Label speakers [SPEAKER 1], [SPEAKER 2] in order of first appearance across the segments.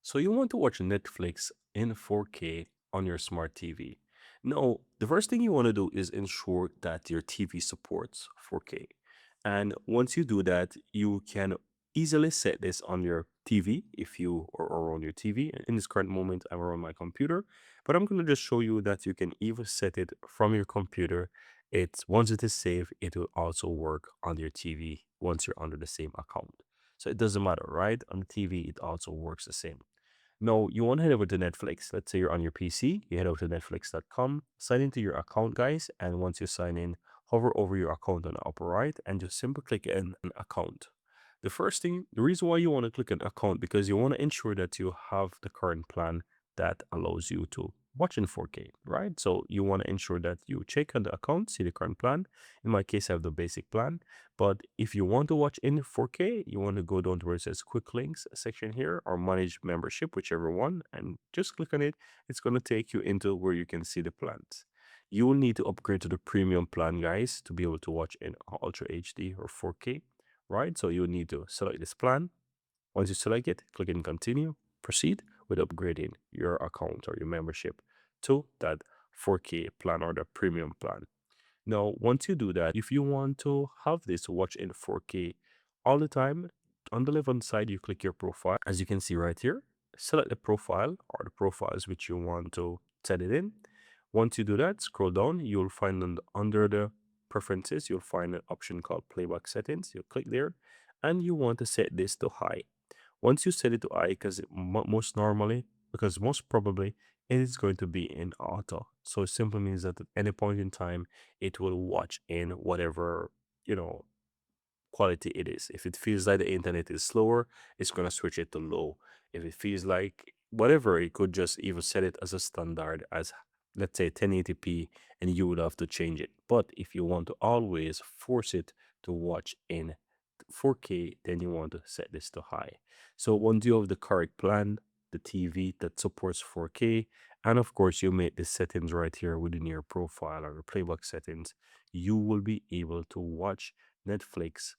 [SPEAKER 1] So you want to watch Netflix in 4K on your smart TV. Now, the first thing you want to do is ensure that your TV supports 4K. And once you do that, you can easily set this on your TV if you are on your TV. In this current moment, I'm on my computer, but I'm going to just show you that you can even set it from your computer. It's once it is saved, it will also work on your TV once you're under the same account. So it doesn't matter, right? On the TV, it also works the same. No, you want to head over to Netflix. Let's say you're on your PC, you head over to netflix.com, sign into your account, guys. And once you sign in, hover over your account on the upper right and just simply click in an account. The first thing, the reason why you want to click an account, because you want to ensure that you have the current plan that allows you to watch in 4K, right? So you want to ensure that you check on the account, see the current plan. In my case, I have the basic plan. But if you want to watch in 4K, you want to go down to where it says quick links section here or manage membership, whichever one, and just click on it. It's going to take you into where you can see the plans. You will need to upgrade to the premium plan, guys, to be able to watch in Ultra HD or 4K, right? So you need to select this plan. Once you select it, click in continue, proceed with upgrading your account or your membership to that 4K plan or the premium plan. Now, once you do that, if you want to have this watch in 4K all the time, on the left-hand side, you click your profile. As you can see right here, select the profile or the profiles which you want to set it in. Once you do that, scroll down, you'll find under the preferences, you'll find an option called playback settings. You click there and you want to set this to high. Once you set it to I, because most probably it is going to be in auto. So it simply means that at any point in time, it will watch in whatever, you know, quality it is. If it feels like the internet is slower, it's going to switch it to low. If it feels like whatever, it could just even set it as a standard as, let's say, 1080p, and you would have to change it. But if you want to always force it to watch in 4K, then you want to set this to high. So once you have the correct plan, the TV that supports 4K, and of course you make the settings right here within your profile or the playback settings, you will be able to watch Netflix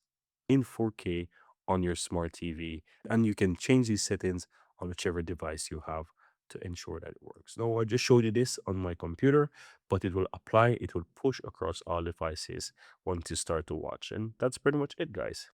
[SPEAKER 1] in 4K on your smart TV. And you can change these settings on whichever device you have to ensure that it works. Now, I just showed you this on my computer, but it will apply, it will push across all devices once you start to watch. And that's pretty much it, guys.